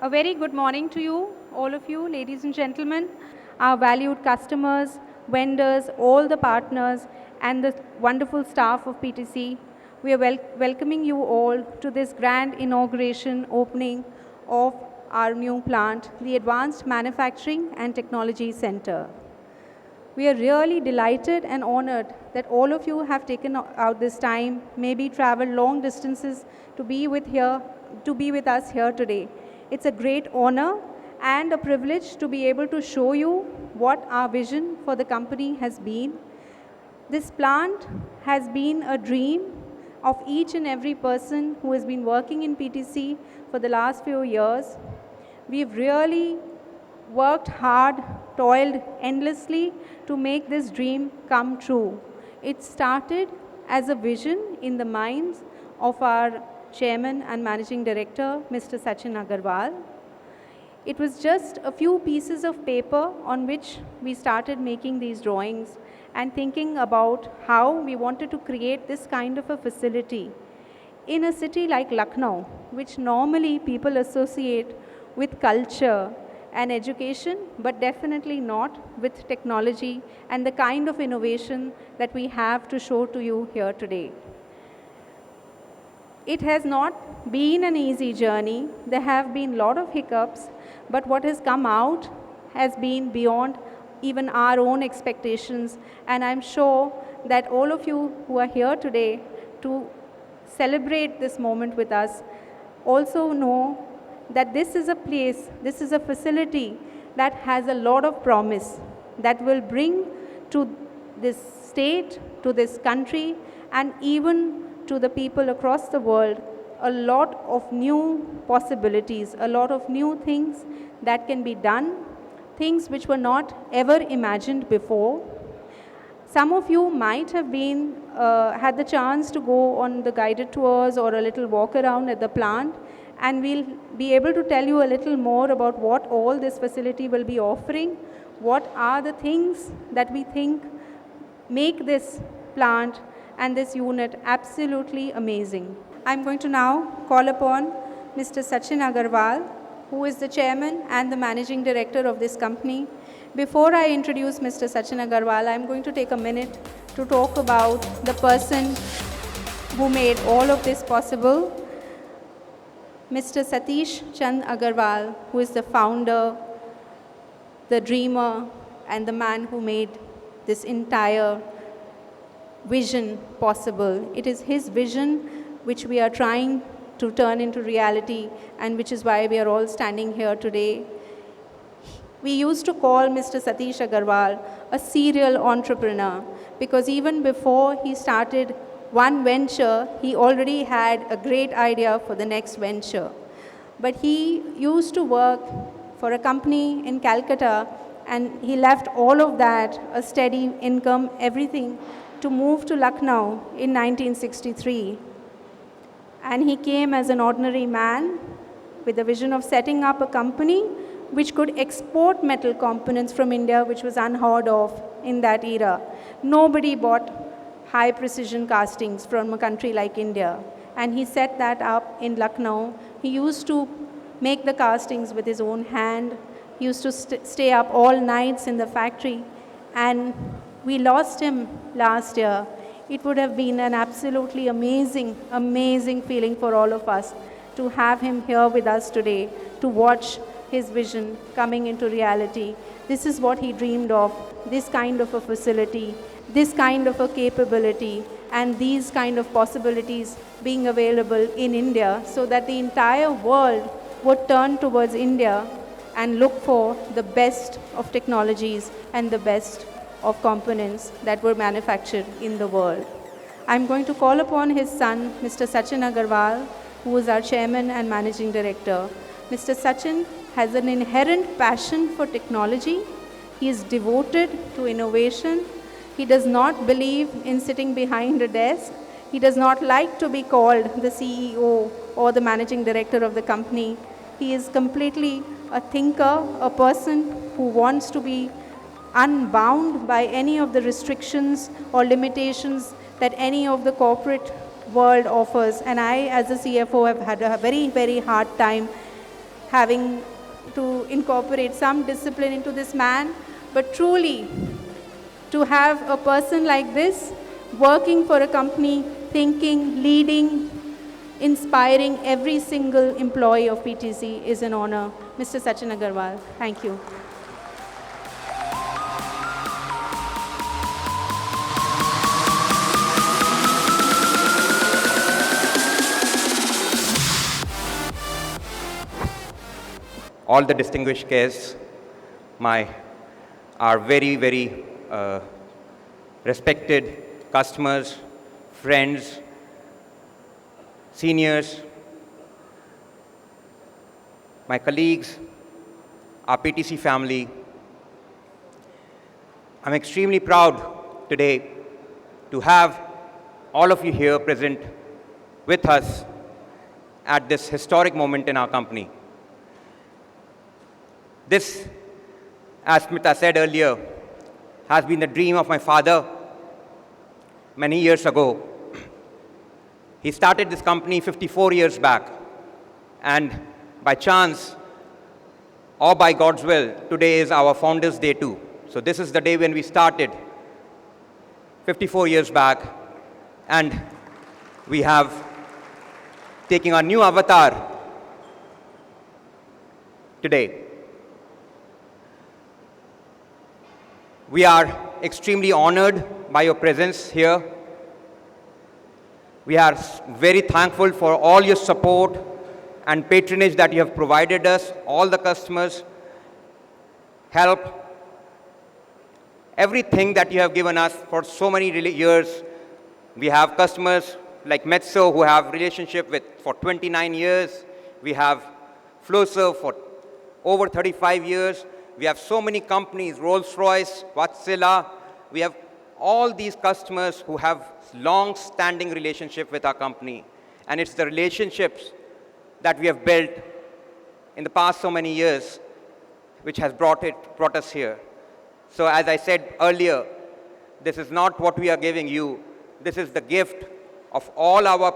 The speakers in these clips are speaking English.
A very good morning to you, all of you, ladies and gentlemen, our valued customers, vendors, all the partners, and the wonderful staff of PTC. We are welcoming you all to this grand inauguration opening of our new plant, the Advanced Manufacturing and Technology Center. We are really delighted and honored that all of you have taken out this time, maybe traveled long distances to be with us here today. It's a great honor and a privilege to be able to show you what our vision for the company has been. This plant has been a dream of each and every person who has been working in PTC for the last few years. We've really worked hard, toiled endlessly to make this dream come true. It started as a vision in the minds of our Chairman and Managing Director, Mr. Sachin Agarwal. It was just a few pieces of paper on which we started making these drawings and thinking about how we wanted to create this kind of a facility in a city like Lucknow, which normally people associate with culture and education, but definitely not with technology and the kind of innovation that we have to show to you here today. It has not been an easy journey. There have been a lot of hiccups, but what has come out has been beyond even our own expectations. And I'm sure that all of you who are here today to celebrate this moment with us also know that this is a place, this is a facility that has a lot of promise that will bring to this state, to this country, and even to the people across the world, a lot of new possibilities, a lot of new things that can be done, things which were not ever imagined before. Some of you might have had the chance to go on the guided tours or a little walk around at the plant, and we'll be able to tell you a little more about what all this facility will be offering, what are the things that we think make this plant and this unit absolutely amazing. I'm going to now call upon Mr. Sachin Agarwal, who is the chairman and the managing director of this company. Before I introduce Mr. Sachin Agarwal, I'm going to take a minute to talk about the person who made all of this possible, Mr. Satish Chand Agarwal, who is the founder, the dreamer, and the man who made this entire vision possible. It is his vision which we are trying to turn into reality, and which is why we are all standing here today. We used to call Mr. Satish Agarwal a serial entrepreneur because even before he started one venture, he already had a great idea for the next venture. But he used to work for a company in Calcutta, and he left all of that, a steady income, everything, to move to Lucknow in 1963. And he came as an ordinary man with the vision of setting up a company which could export metal components from India, which was unheard of in that era. Nobody bought high precision castings from a country like India. And he set that up in Lucknow. He used to make the castings with his own hand. He used to stay up all nights in the factory. And we lost him last year. It would have been an absolutely amazing, amazing feeling for all of us to have him here with us today, to watch his vision coming into reality. This is what he dreamed of, this kind of a facility, this kind of a capability, and these kind of possibilities being available in India so that the entire world would turn towards India and look for the best of technologies and the best of components that were manufactured in the world. I'm going to call upon his son, Mr. Sachin Agarwal, who is our chairman and managing director. Mr. Sachin has an inherent passion for technology. He is devoted to innovation. He does not believe in sitting behind a desk. He does not like to be called the CEO or the managing director of the company. He is completely a thinker, a person who wants to be unbound by any of the restrictions or limitations that any of the corporate world offers. And I, as a CFO, have had a very, very hard time having to incorporate some discipline into this man, but truly, to have a person like this working for a company, thinking, leading, inspiring every single employee of PTC is an honor. Mr. Sachin Agarwal, thank you. All the distinguished guests, our very, very respected customers, friends, seniors, my colleagues, our PTC family. I'm extremely proud today to have all of you here present with us at this historic moment in our company. This, as Smita said earlier, has been the dream of my father many years ago. He started this company 54 years back, and by chance, or by God's will, today is our Founders' Day too. So this is the day when we started 54 years back, and we have taken our new avatar today. We are extremely honored by your presence here. We are very thankful for all your support and patronage that you have provided us, all the customers, help, everything that you have given us for so many years. We have customers like Metso who have relationship with for 29 years. We have Flowserve for over 35 years. We have so many companies, Rolls-Royce, Wärtsilä. We have all these customers who have long-standing relationship with our company. And it's the relationships that we have built in the past so many years which has brought us here. So as I said earlier, this is not what we are giving you. This is the gift of all our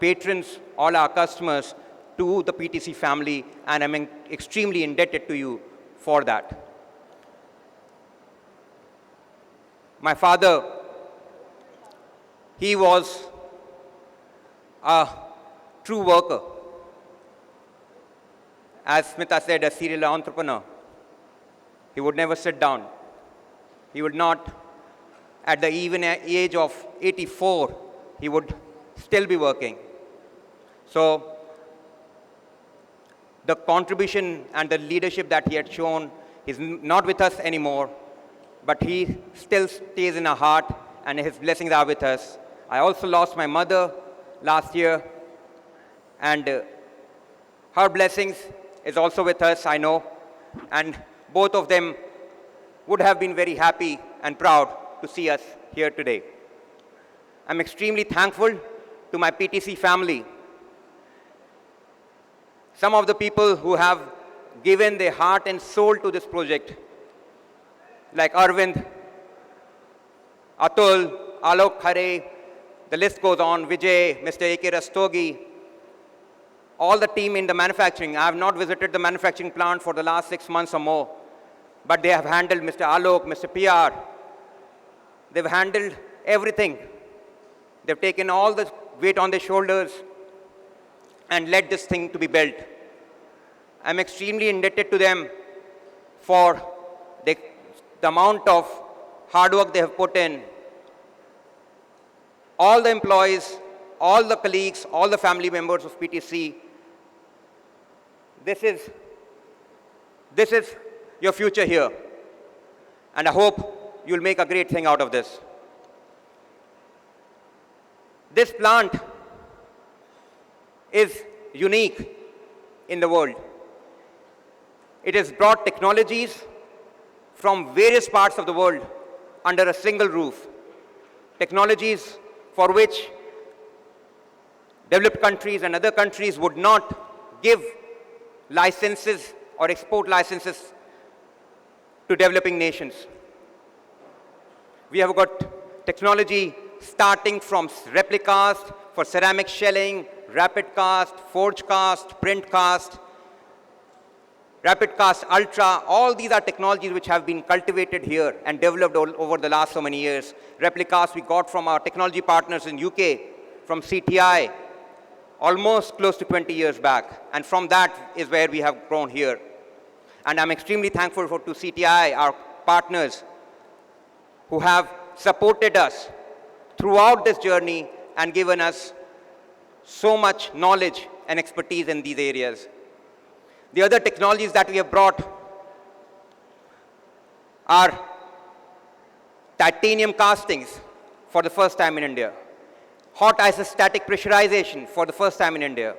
patrons, all our customers to the PTC family, and I'm extremely indebted to you for that. My father, he was a true worker. As Smita said, a serial entrepreneur. He would never sit down. He would not, at the even age of 84, he would still be working. So the contribution and the leadership that he had shown is not with us anymore, but he still stays in our heart, and his blessings are with us. I also lost my mother last year, and her blessings is also with us, I know, and both of them would have been very happy and proud to see us here today. I'm extremely thankful to my PTC family. Some of the people who have given their heart and soul to this project, like Arvind, Atul, Alok Khare, the list goes on, Vijay, Mr. A.K. Rastogi, all the team in the manufacturing. I have not visited the manufacturing plant for the last 6 months or more, but they have handled Mr. Alok, Mr. PR. They've handled everything. They've taken all the weight on their shoulders and led this thing to be built. I'm extremely indebted to them for the amount of hard work they have put in. All the employees, all the colleagues, all the family members of PTC, this is your future here. And I hope you'll make a great thing out of this. This plant is unique in the world. It has brought technologies from various parts of the world under a single roof. Technologies for which developed countries and other countries would not give licenses or export licenses to developing nations. We have got technology starting from Replicast for ceramic shelling, RapidCAST, ForgeCast, Printcast, RapidCAST, Ultra, all these are technologies which have been cultivated here and developed over the last so many years. Replicast we got from our technology partners in UK, from CTI, almost close to 20 years back. And from that is where we have grown here. And I'm extremely thankful to CTI, our partners, who have supported us throughout this journey and given us so much knowledge and expertise in these areas. The other technologies that we have brought are titanium castings for the first time in India, hot isostatic pressurization for the first time in India,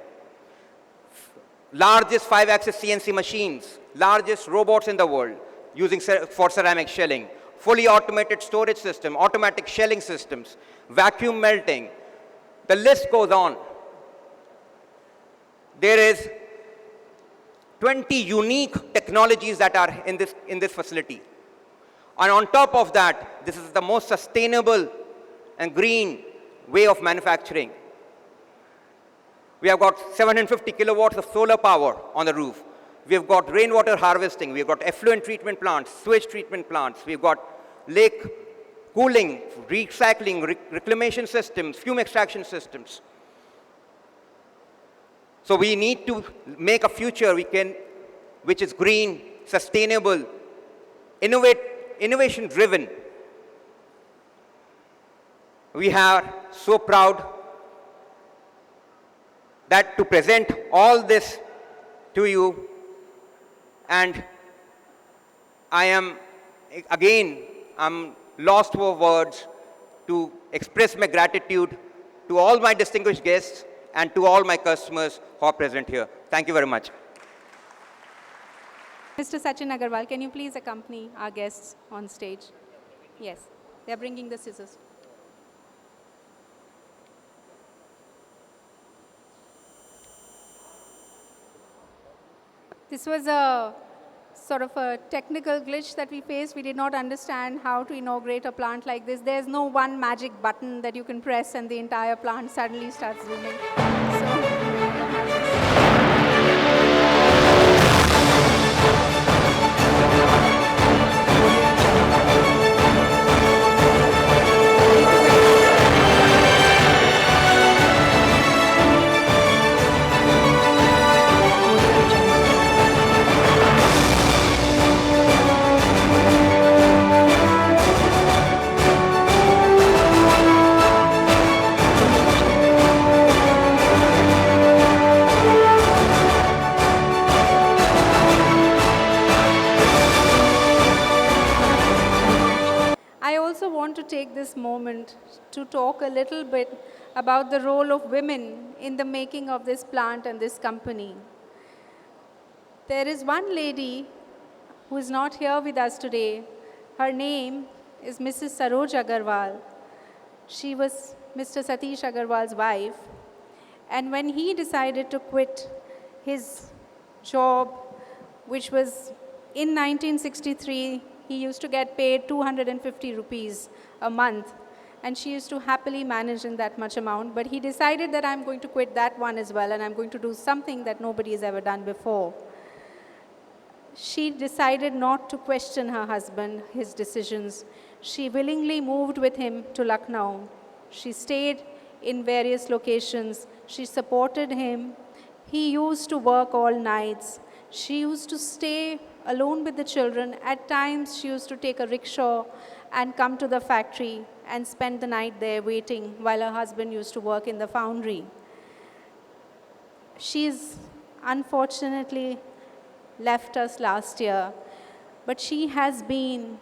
largest 5-axis CNC machines, largest robots in the world for ceramic shelling, fully automated storage system, automatic shelling systems, vacuum melting. The list goes on. There is 20 unique technologies that are in this facility. And on top of that, this is the most sustainable and green way of manufacturing. We have got 750 kilowatts of solar power on the roof. We have got rainwater harvesting. We have got effluent treatment plants, sewage treatment plants. We've got lake cooling, recycling, reclamation systems, fume extraction systems. So we need to make a future which is green, sustainable, innovation-driven. We are so proud that to present all this to you, and I'm lost for words to express my gratitude to all my distinguished guests and to all my customers who are present here. Thank you very much. Mr. Sachin Agarwal, can you please accompany our guests on stage? Yes, they're bringing the scissors. This was a sort of a technical glitch that we faced. We did not understand how to inaugurate a plant like this. There's no one magic button that you can press and the entire plant suddenly starts zooming. To take this moment to talk a little bit about the role of women in the making of this plant and this company. There is one lady who is not here with us today. Her name is Mrs. Saroj Agarwal. She was Mr. Satish Agarwal's wife. And when he decided to quit his job, which was in 1963, he used to get paid 250 rupees a month, and she used to happily manage in that much amount. But he decided that I'm going to quit that one as well, and I'm going to do something that nobody has ever done before. She decided not to question her husband, his decisions. She willingly moved with him to Lucknow. She stayed in various locations. She supported him. He used to work all nights. She used to stay alone with the children. At times, she used to take a rickshaw and come to the factory and spend the night there waiting while her husband used to work in the foundry. She's unfortunately left us last year, but she has been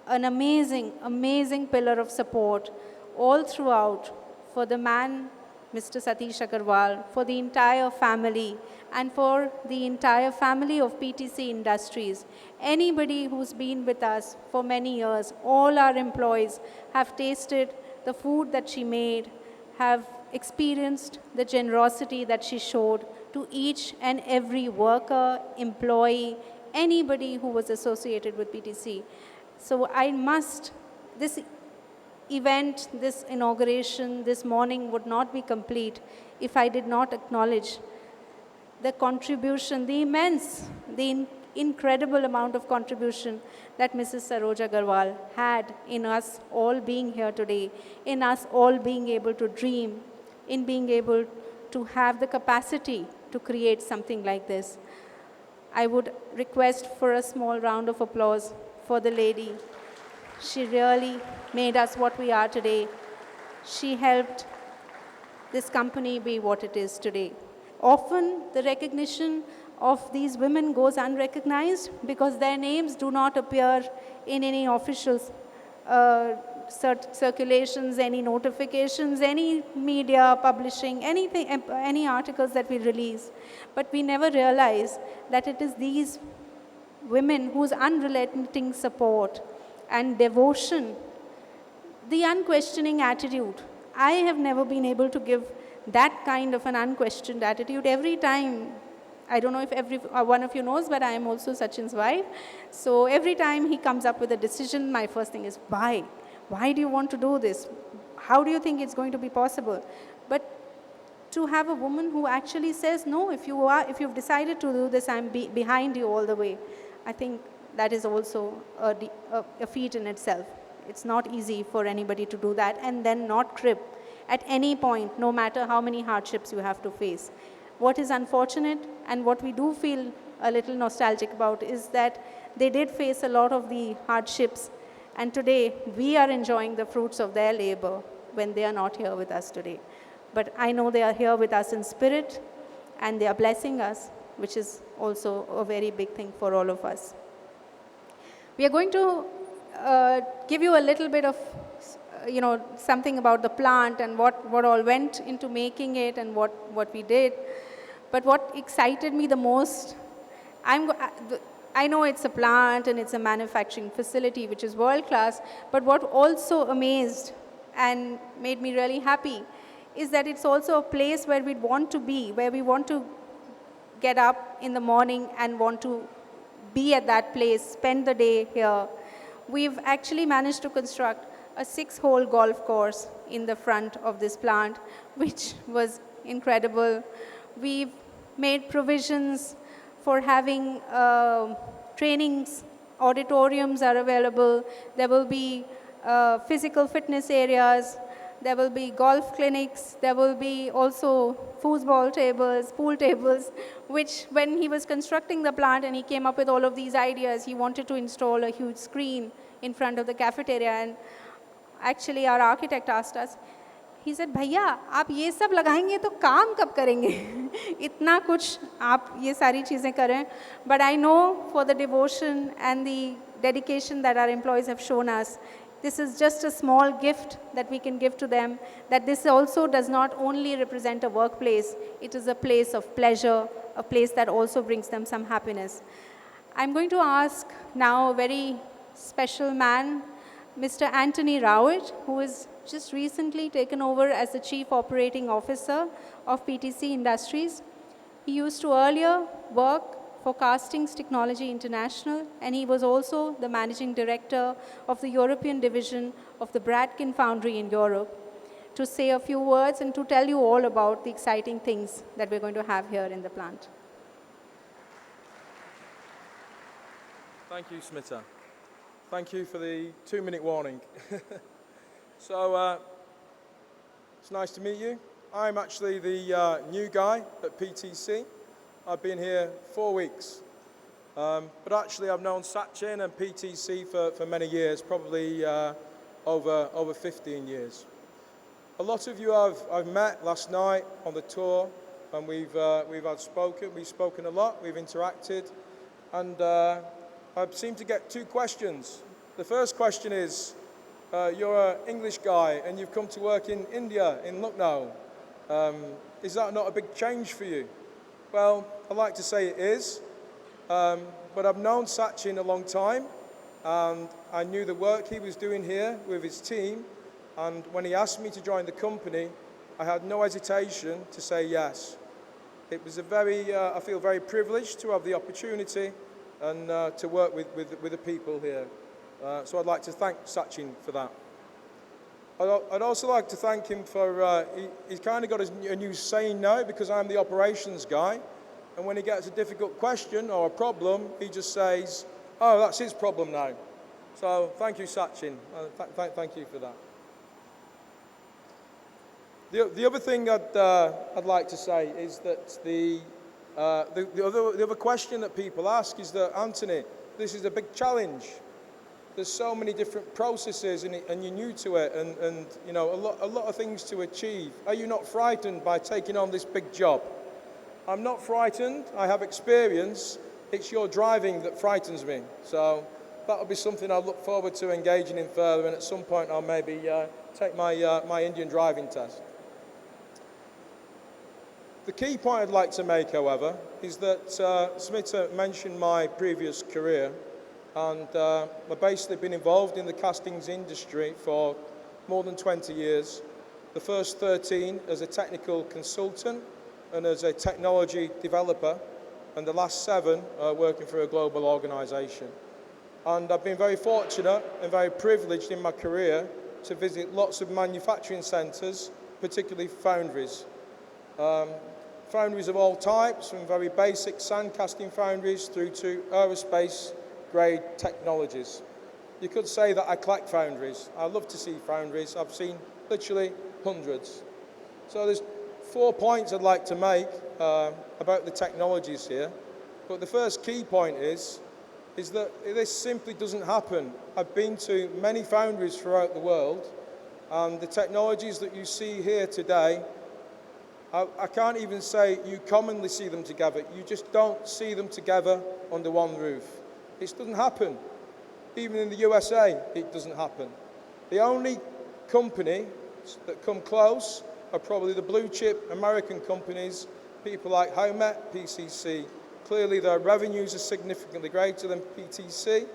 an amazing, amazing pillar of support all throughout for the man, Mr. Satish Agarwal, for the entire family, and for the entire family of PTC Industries. Anybody who's been with us for many years, all our employees have tasted the food that she made, have experienced the generosity that she showed to each and every worker, employee, anybody who was associated with PTC. So this event, this inauguration, this morning would not be complete if I did not acknowledge the contribution, the immense, incredible amount of contribution that Mrs. Saroja Garwal had in us all being here today, in us all being able to dream, in being able to have the capacity to create something like this. I would request for a small round of applause for the lady. She really made us what we are today. She helped this company be what it is today. Often the recognition of these women goes unrecognized because their names do not appear in any official circulations, any notifications, any media publishing, anything, any articles that we release. But we never realize that it is these women whose unrelenting support and devotion, the unquestioning attitude. I have never been able to give that kind of an unquestioned attitude every time. I don't know if every one of you knows, but I am also Sachin's wife. So every time he comes up with a decision, my first thing is, why? Why do you want to do this? How do you think it's going to be possible? But to have a woman who actually says, no, if you've decided to do this, I'm behind you all the way. I think that is also a feat in itself. It's not easy for anybody to do that and then not crib at any point, no matter how many hardships you have to face. What is unfortunate and what we do feel a little nostalgic about is that they did face a lot of the hardships, and today we are enjoying the fruits of their labor when they are not here with us today. But I know they are here with us in spirit and they are blessing us, which is also a very big thing for all of us. We are going to give you a little bit of something about the plant and what all went into making it and what we did. But what excited me the most, I know it's a plant and it's a manufacturing facility which is world class, but what also amazed and made me really happy is that it's also a place where we'd want to be, where we want to get up in the morning and want to be at that place, spend the day here. We've actually managed to construct a 6-hole golf course in the front of this plant, which was incredible. We've made provisions for having trainings, auditoriums are available. There will be physical fitness areas. There will be golf clinics. There will be also foosball tables, pool tables, which when he was constructing the plant and he came up with all of these ideas, he wanted to install a huge screen in front of the cafeteria. And actually our architect asked us, he said, भैया आप ये सब लगाएंगे तो काम कब करेंगे? इतना कुछ आप ये सारी चीज़ें करें. But I know for the devotion and the dedication that our employees have shown us, this is just a small gift that we can give to them, that this also does not only represent a workplace, it is a place of pleasure, a place that also brings them some happiness. I'm going to ask now a very special man, Mr. Anthony Rowett, who has just recently taken over as the Chief Operating Officer of PTC Industries. He used to earlier work for Castings Technology International, and he was also the Managing Director of the European division of the Bradkin Foundry in Europe, to say a few words and to tell you all about the exciting things that we're going to have here in the plant. Thank you, Smita. Thank you for the 2-minute warning. So, it's nice to meet you. I'm actually the new guy at PTC. I've been here 4 weeks. But actually, I've known Sachin and PTC for many years, probably over 15 years. A lot of you I've met last night on the tour, and we've spoken a lot, we've interacted, and I seem to get 2 questions. The first question is, you're an English guy and you've come to work in India, in Lucknow. Is that not a big change for you? Well, I'd like to say it is, but I've known Sachin a long time, and I knew the work he was doing here with his team, and when he asked me to join the company, I had no hesitation to say yes. It was I feel very privileged to have the opportunity and to work with the people here. So I'd like to thank Sachin for that. I'd also like to thank him for, he's kind of got a new saying now, because I'm the operations guy. And when he gets a difficult question or a problem, he just says, oh, that's his problem now. So thank you, Sachin. Thank you for that. The other thing I'd like to say is that the other question that people ask is that, Anthony, this is a big challenge. There's so many different processes and you're new to it, and you know, a lot of things to achieve. Are you not frightened by taking on this big job? I'm not frightened. I have experience. It's your driving that frightens me. So that'll be something I look forward to engaging in further, and at some point I'll maybe take my Indian driving test. The key point I'd like to make, however, is that Smita mentioned my previous career, and I've basically been involved in the castings industry for more than 20 years. The first 13 as a technical consultant and as a technology developer, and the last 7 working for a global organisation. And I've been very fortunate and very privileged in my career to visit lots of manufacturing centres, particularly foundries. Foundries of all types, from very basic sand casting foundries through to aerospace grade technologies. You could say that I collect foundries. I love to see foundries. I've seen literally hundreds. So there's 4 points I'd like to make about the technologies here. But the first key point is that this simply doesn't happen. I've been to many foundries throughout the world, and the technologies that you see here today, I can't even say you commonly see them together. You just don't see them together under one roof. It doesn't happen. Even in the USA, it doesn't happen. The only company that come close are probably the blue chip American companies, people like Howmet, PCC. Clearly their revenues are significantly greater than PTC,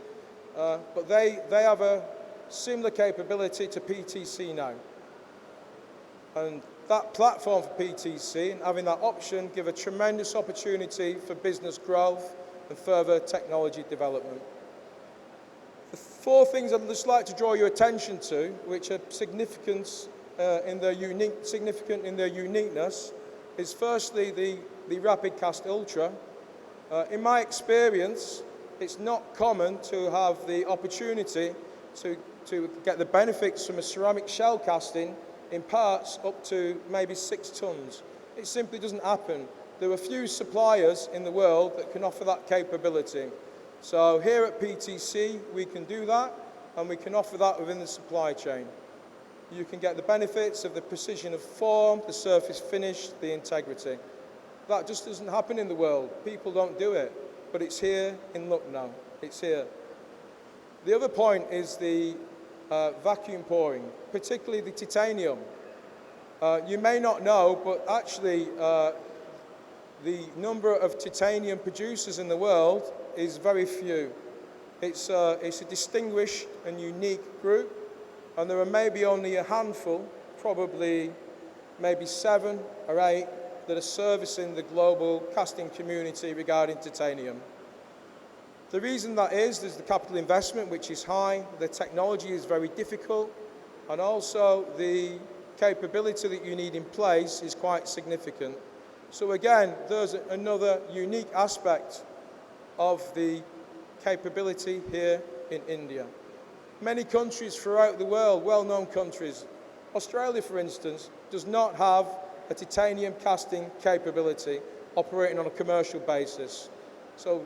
but they have a similar capability to PTC now. And that platform for PTC and having that option give a tremendous opportunity for business growth and further technology development. The 4 things I'd just like to draw your attention to, which are significant in their uniqueness, is firstly the RapidCAST Ultra. In my experience, it's not common to have the opportunity to get the benefits from a ceramic shell casting in parts up to maybe 6 tons. It simply doesn't happen. There are few suppliers in the world that can offer that capability. So here at PTC, we can do that, and we can offer that within the supply chain. You can get the benefits of the precision of form, the surface finish, the integrity. That just doesn't happen in the world. People don't do it, but it's here in Lucknow. It's here. The other point is the vacuum pouring, particularly the titanium. You may not know, but actually the number of titanium producers in the world is very few. It's a distinguished and unique group, and there are maybe only a handful, probably maybe 7 or 8, that are servicing the global casting community regarding titanium. The reason that is, there's the capital investment, which is high, the technology is very difficult, and also the capability that you need in place is quite significant. So again, there's another unique aspect of the capability here in India. Many countries throughout the world, well-known countries, Australia, for instance, does not have a titanium casting capability operating on a commercial basis. So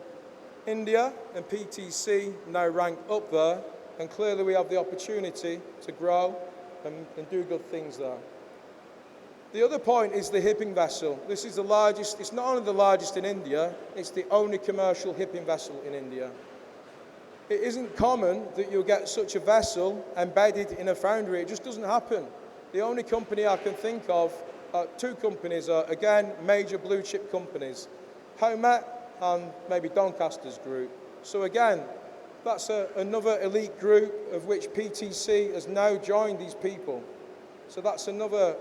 India and PTC now rank up there, and clearly we have the opportunity to grow and do good things there. The other point is the hipping vessel. This is the largest, it's not only the largest in India, it's the only commercial hipping vessel in India. It isn't common that you'll get such a vessel embedded in a foundry. It just doesn't happen. The only company I can think of, 2 companies are, again, major blue chip companies, Howmet and maybe Doncaster's group. So again, that's another elite group of which PTC has now joined these people. So that's another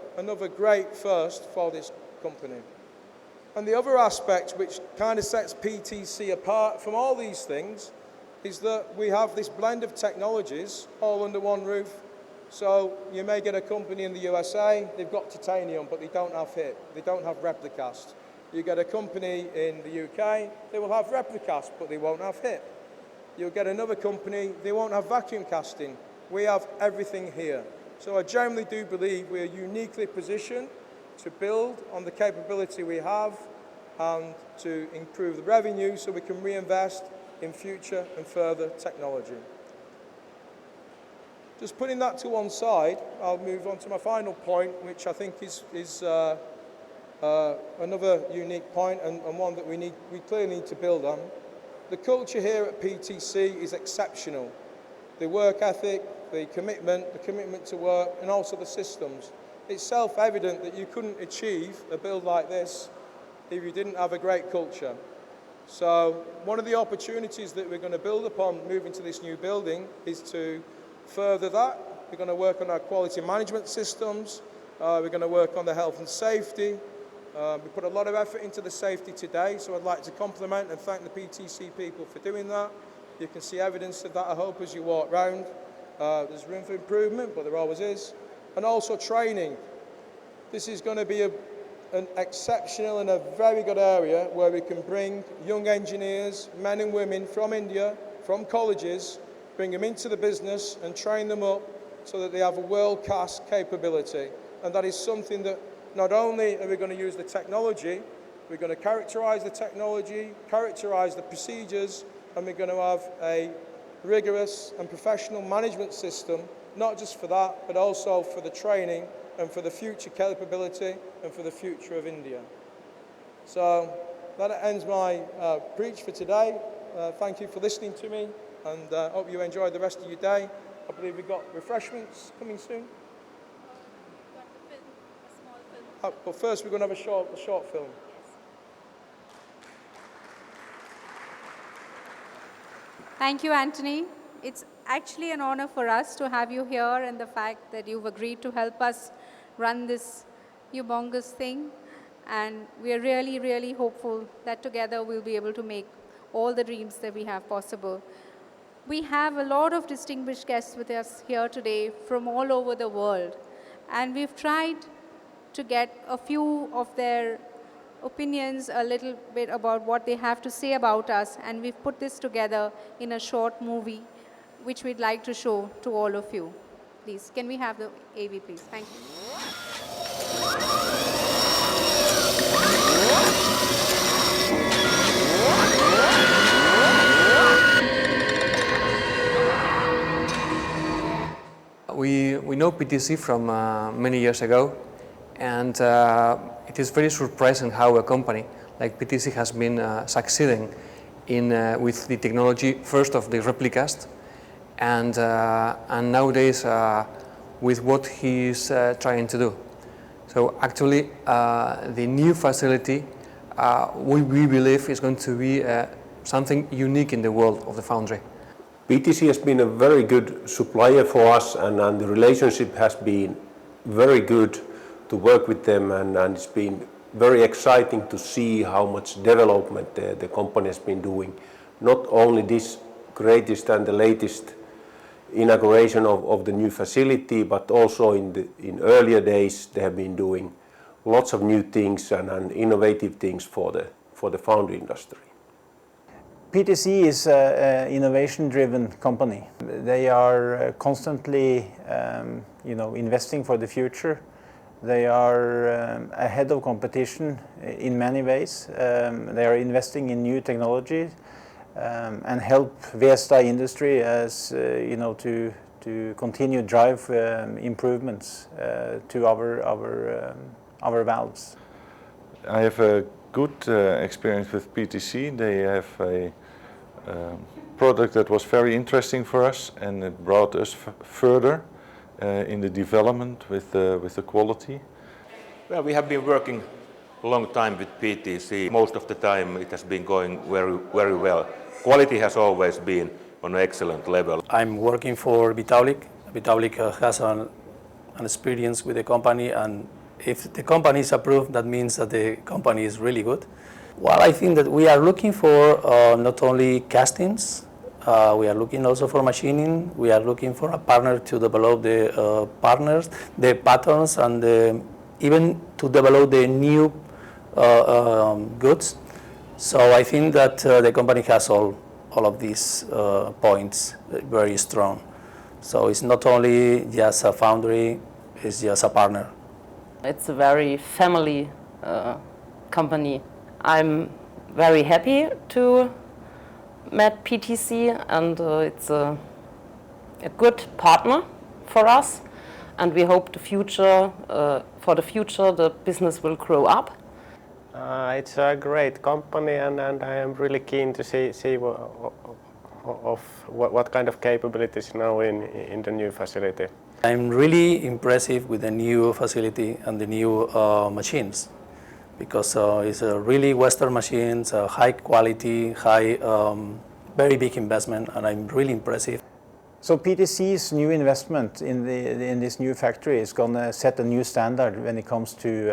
great first for this company. And the other aspect which kind of sets PTC apart from all these things is that we have this blend of technologies all under one roof. So you may get a company in the USA, they've got titanium, but they don't have HIP, they don't have Replicast. You get a company in the UK, they will have Replicast, but they won't have HIP. You'll get another company, they won't have vacuum casting. We have everything here. So I generally do believe we're uniquely positioned to build on the capability we have and to improve the revenue so we can reinvest in future and further technology. Just putting that to one side, I'll move on to my final point, which I think is another unique point and one that we clearly need to build on. The culture here at PTC is exceptional. The work ethic, the commitment to work, and also the systems. It's self-evident that you couldn't achieve a build like this if you didn't have a great culture. So one of the opportunities that we're going to build upon moving to this new building is to further that. We're going to work on our quality management systems. We're going to work on the health and safety. We put a lot of effort into the safety today, so I'd like to compliment and thank the PTC people for doing that. You can see evidence of that, I hope, as you walk round. There's room for improvement, but there always is. And also training. This is going to be an exceptional and a very good area where we can bring young engineers, men and women from India, from colleges, bring them into the business and train them up so that they have a world-class capability. And that is something that not only are we going to use the technology, we're going to characterize the technology, characterize the procedures, and we're going to have a rigorous and professional management system, not just for that, but also for the training and for the future capability and for the future of India. So that ends my preach for today. Thank you for listening to me, and hope you enjoy the rest of your day. I believe we've got refreshments coming soon. But first we're going to have a short film. Thank you, Anthony. It's actually an honor for us to have you here, and the fact that you've agreed to help us run this humongous thing. And we are really, really hopeful that together we'll be able to make all the dreams that we have possible. We have a lot of distinguished guests with us here today from all over the world. And we've tried to get a few of their opinions, a little bit about what they have to say about us, and we've put this together in a short movie which we'd like to show to all of you. Please, can we have the AV, please? Thank you. We know PTC from many years ago, and it is very surprising how a company like PTC has been succeeding with the technology, first of the Replicast, and nowadays with what he is trying to do. So actually, the new facility, we believe is going to be something unique in the world of the foundry. PTC has been a very good supplier for us, and the relationship has been very good to work with them, and it's been very exciting to see how much development the company has been doing. Not only this greatest and the latest inauguration of the new facility, but also in earlier days they have been doing lots of new things and innovative things for the foundry industry. PTC is an innovation-driven company. They are constantly, investing for the future. They are ahead of competition in many ways. They are investing in new technology and help Vesta industry as to continue drive improvements to our valves. I have a good experience with PTC. They have a product that was very interesting for us, and it brought us further in the development with the quality. Well, we have been working a long time with PTC. Most of the time it has been going very, very well. Quality has always been on an excellent level. I'm working for Vitalik. Vitalik has an experience with the company, and if the company is approved, that means that the company is really good. Well, I think that we are looking for not only castings, we are looking also for machining. We are looking for a partner to develop the patterns, and even to develop the new goods. So I think that the company has all of these points very strong. So it's not only just a foundry, it's just a partner. It's a very family company. I'm very happy to meet PTC, and it's a good partner for us. And we hope for the future the business will grow up. It's a great company, and I am really keen to see what kind of capabilities now in the new facility. I'm really impressed with the new facility and the new machines, because it's a really Western machines, high quality, very big investment, and I'm really impressed. So PTC's new investment in this new factory is going to set a new standard when it comes to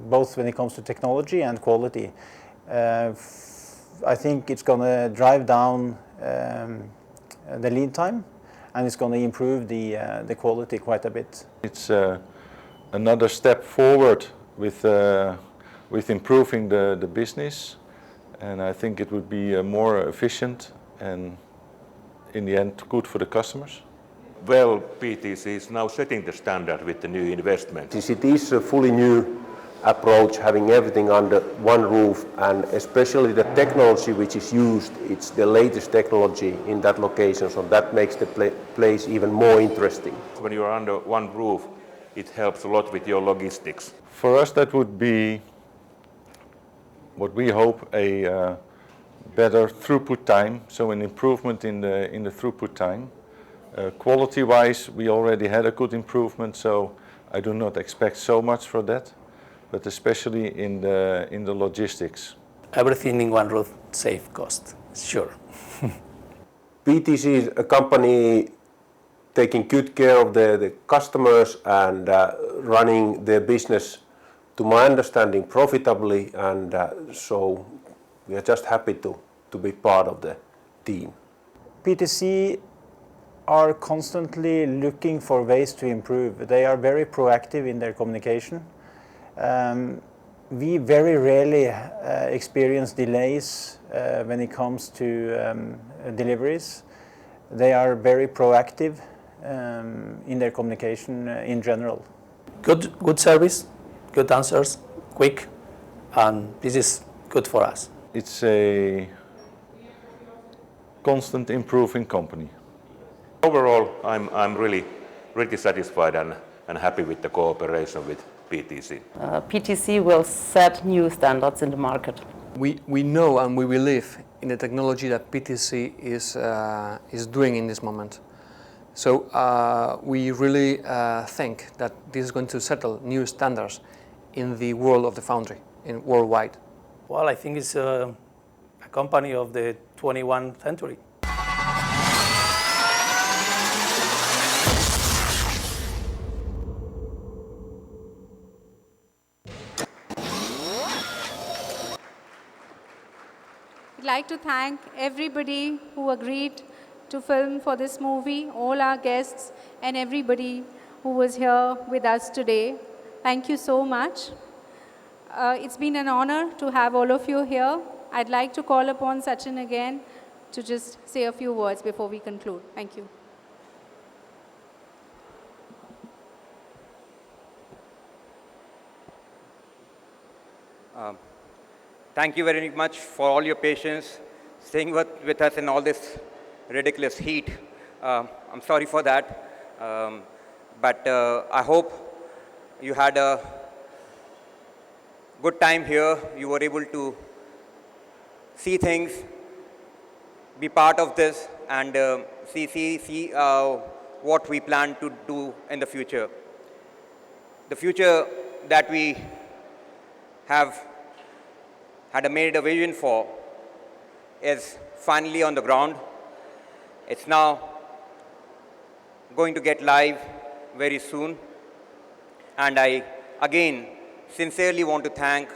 both when it comes to technology and quality. I think it's going to drive down the lead time, and it's going to improve the quality quite a bit. It's another step forward with improving the business, and I think it would be more efficient and in the end good for the customers. Well, PTC is now setting the standard with the new investment. It is a fully new approach, having everything under one roof, and especially the technology which is used, it's the latest technology in that location, so that makes the place even more interesting. When you are under one roof, it helps a lot with your logistics. For us, that would be what we hope a better throughput time, so an improvement in the throughput time. Quality-wise, we already had a good improvement, so I do not expect so much for that, but especially in the logistics. Everything in one roof save cost, sure. PTC is a company taking good care of the customers and running their business, to my understanding, profitably, and so we are just happy to be part of the team. PTC are constantly looking for ways to improve. They are very proactive in their communication. We very rarely experience delays when it comes to deliveries. They are very proactive in their communication in general. Good service, good answers, quick, and this is good for us. It's a constant improving company. Overall, I'm really satisfied and happy with the cooperation with PTC. PTC will set new standards in the market. We know and we believe in the technology that PTC is doing in this moment. So we really think that this is going to settle new standards in the world of the foundry, worldwide. Well, I think it's a company of the 21st century. I'd like to thank everybody who agreed to film for this movie, all our guests and everybody who was here with us today. Thank you so much. It's been an honor to have all of you here. I'd like to call upon Sachin again to just say a few words before we conclude. Thank you. Thank you very much for all your patience, staying with us in all this ridiculous heat. I'm sorry for that, but I hope you had a good time here. You were able to see things, be part of this, and see what we plan to do in the future. The future that we have had made a vision for is finally on the ground. It's now going to get live very soon. And I, again, sincerely want to thank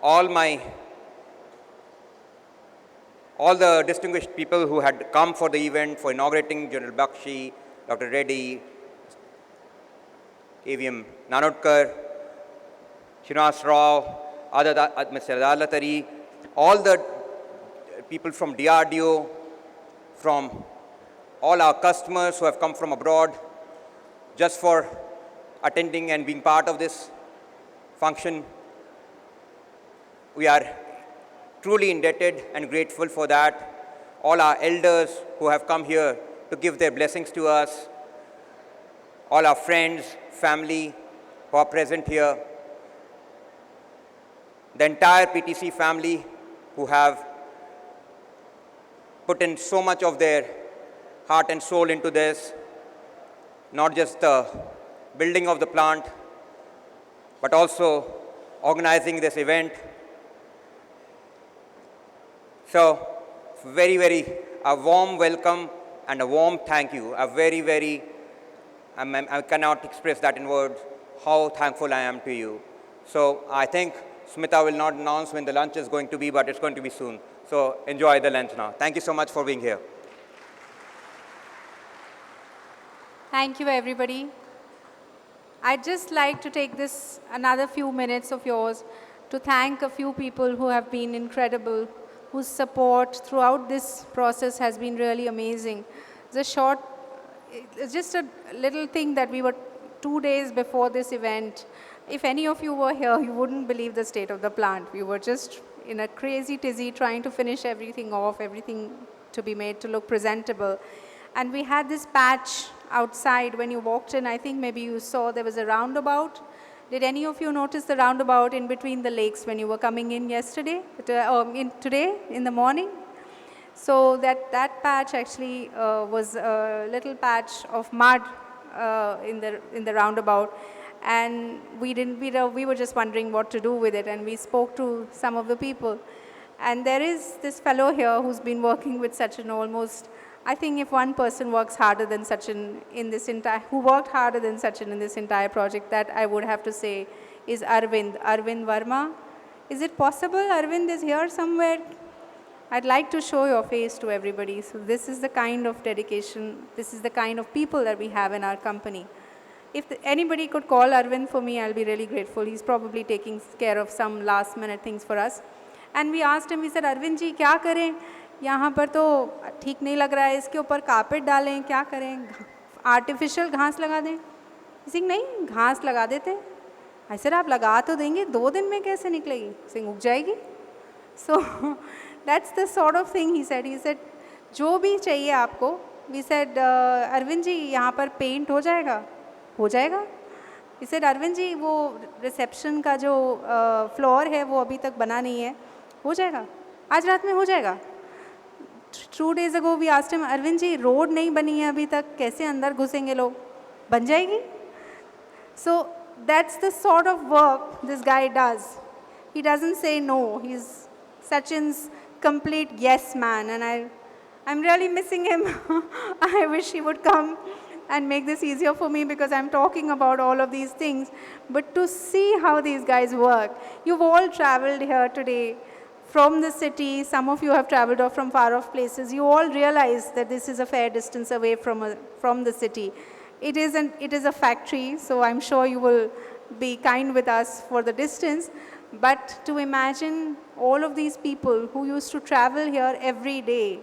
all the distinguished people who had come for the event, for inaugurating General Bakshi, Dr. Reddy, AVM Nanotkar, Srinivas Rao, Mr. Adalatari, all the people from DRDO, from all our customers who have come from abroad just for attending and being part of this function. We are truly indebted and grateful for that. All our elders who have come here to give their blessings to us, all our friends, family who are present here, the entire PTC family who have put in so much of their heart and soul into this, not just the building of the plant, but also organizing this event. So, a warm welcome and a warm thank you. I cannot express that in words, how thankful I am to you. So, I think Smita will not announce when the lunch is going to be, but it's going to be soon. So, enjoy the lunch now. Thank you so much for being here. Thank you, everybody. I'd just like to take another few minutes of yours to thank a few people who have been incredible, whose support throughout this process has been really amazing. It's just a little thing that we were 2 days before this event. If any of you were here, you wouldn't believe the state of the plant. We were just in a crazy tizzy trying to finish everything off, everything to be made to look presentable. And we had this patch outside when you walked in. I think maybe you saw there was a roundabout. Did any of you notice the roundabout in between the lakes when you were coming in yesterday, today in the morning? So that patch actually was a little patch of mud in the roundabout, and we were just wondering what to do with it, and we spoke to some of the people. And there is this fellow here who's been working with Sachin almost, I think if one person works harder than Sachin who worked harder than Sachin in this entire project, that I would have to say is Arvind Verma. Is it possible Arvind is here somewhere? I'd like to show your face to everybody. So this is the kind of dedication, this is the kind of people that we have in our company. If anybody could call Arvind for me, I'll be really grateful. He's probably taking care of some last minute things for us. And we asked him, we said, Arvind ji, क्या करें? यहाँ पर तो ठीक नहीं लग रहा है, इसके ऊपर कारपेट डालें, क्या करें? आर्टिफिशियल घास लगा दें? सिंह नहीं, घास लगा देते. I said, आप लगा तो देंगे, 2 दिन में कैसे निकलेगी? सिंह उग जाएगी. So that's the sort of thing he said. He said, जो भी चाहिए आपको. We said, अरविंद जी यहाँ पर पेंट हो जाएगा? हो जाएगा. He said, अरविंद जी वो रिसेप्शन का जो फ्लोर है वो अभी तक बना नहीं है, हो जाएगा, आज रात में हो जाएगा. 2 days ago we asked him, Arvind ji road नहीं बनी है अभी तक, कैसे अंदर घुसेंगे लोग? बन जाएगी. So that's the sort of work this guy does. He doesn't say no. He's Sachin's complete yes man, and I'm really missing him. I wish he would come and make this easier for me because I'm talking about all of these things. But to see how these guys work, you've all traveled here today from the city. Some of you have traveled off from far off places. You all realize that this is a fair distance away from the city. It is a factory, so I'm sure you will be kind with us for the distance. But to imagine all of these people who used to travel here every day,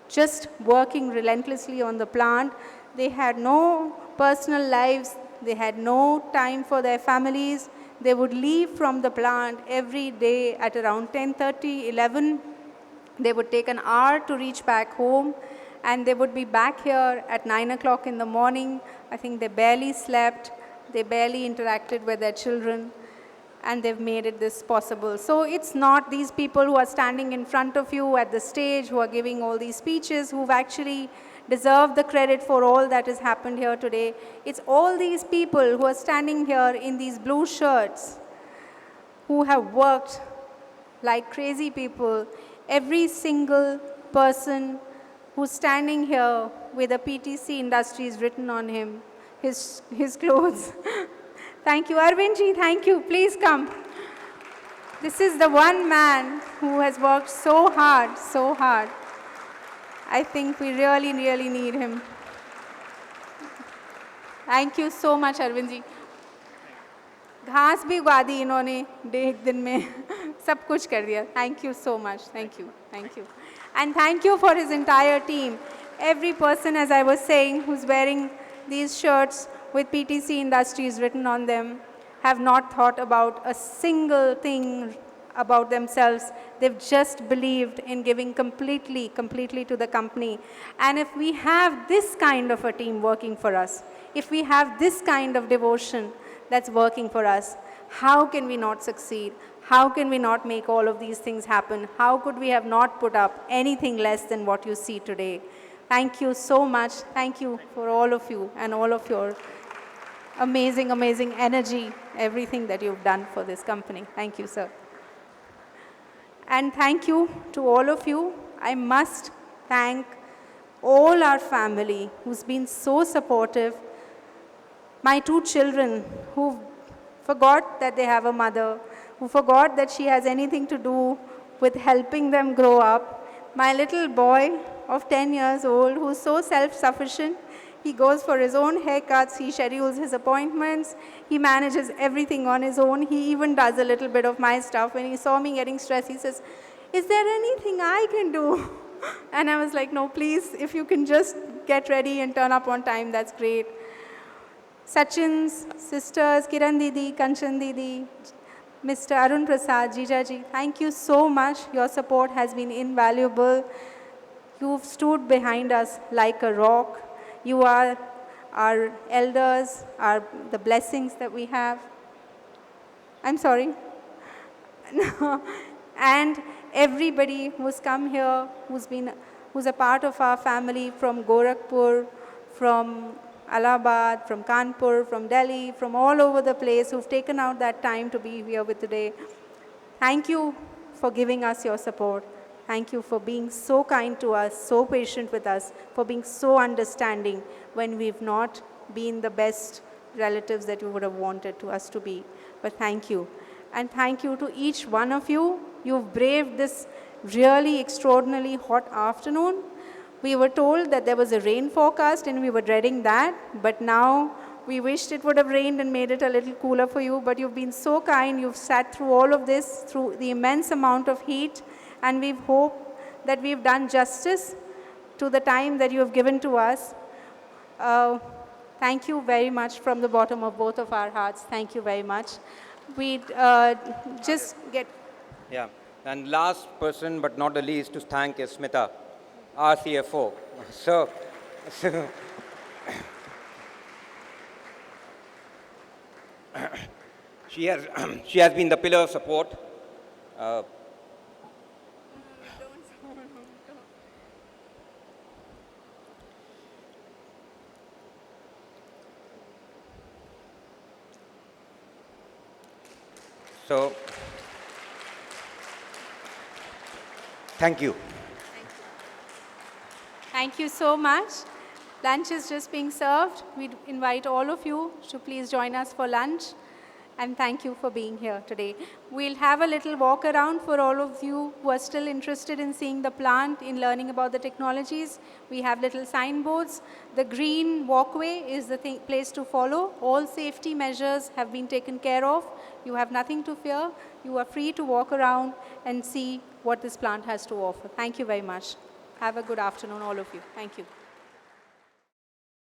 just working relentlessly on the plant, they had no personal lives, they had no time for their families. They would leave from the plant every day at around 10:30, 11. They would take an hour to reach back home, and they would be back here at 9 o'clock in the morning. I think they barely slept, they barely interacted with their children, and they've made this possible. So it's not these people who are standing in front of you at the stage, who are giving all these speeches, who've actually deserved the credit for all that has happened here today. It's all these people who are standing here in these blue shirts, who have worked like crazy people. Every single person who's standing here with a PTC Industries written on him, his clothes. Thank you, Arvindji, thank you, please come. This is the one man who has worked so hard, so hard. I think we really, really need him. Thank you so much, Arvindji. घास भी उगा दी इन्होंने एक दिन में सब कुछ कर दिया. Thank you so much. Thank you. Thank you. And thank you for his entire team. Every person, as I was saying, who's wearing these shirts with PTC Industries written on them, have not thought about a single thing about themselves. They've just believed in giving completely to the company. And if we have this kind of a team working for us, if we have this kind of devotion that's working for us, how can we not succeed? How can we not make all of these things happen? How could we have not put up anything less than what you see today? Thank you so much. Thank you for all of you and all of your amazing, amazing energy, everything that you've done for this company. Thank you, sir. And thank you to all of you. I must thank all our family who's been so supportive. My 2 children who forgot that they have a mother, who forgot that she has anything to do with helping them grow up. My little boy of 10 years old who's so self-sufficient. He goes for his own haircuts, he schedules his appointments, he manages everything on his own. He even does a little bit of my stuff. When he saw me getting stressed, he says, "Is there anything I can do?" And I was like, "No, please, if you can just get ready and turn up on time, that's great." Sachin's sisters, Kiran Didi, Kanchan Didi, Mr. Arun Prasad, Jijaji, thank you so much. Your support has been invaluable. You've stood behind us like a rock. You are our elders, the blessings that we have. I'm sorry. And everybody who's come here, who's a part of our family from Gorakhpur, from Allahabad, from Kanpur, from Delhi, from all over the place, who've taken out that time to be here with today. Thank you for giving us your support. Thank you for being so kind to us, so patient with us, for being so understanding when we've not been the best relatives that you would have wanted to us to be. But thank you. And thank you to each one of you. You've braved this really extraordinarily hot afternoon. We were told that there was a rain forecast and we were dreading that, but now we wished it would have rained and made it a little cooler for you, but you've been so kind. You've sat through all of this, through the immense amount of heat, and we hope that we've done justice to the time that you have given to us. Thank you very much from the bottom of both of our hearts. Thank you very much. We'd just get... Yeah, and last person but not the least to thank is Smita, our CFO. So she has been the pillar of support. So, thank you. Thank you so much. Lunch is just being served. We invite all of you to please join us for lunch. And thank you for being here today. We'll have a little walk around for all of you who are still interested in seeing the plant, in learning about the technologies. We have little signboards. The green walkway is the place to follow. All safety measures have been taken care of. You have nothing to fear. You are free to walk around and see what this plant has to offer. Thank you very much. Have a good afternoon, all of you. Thank you.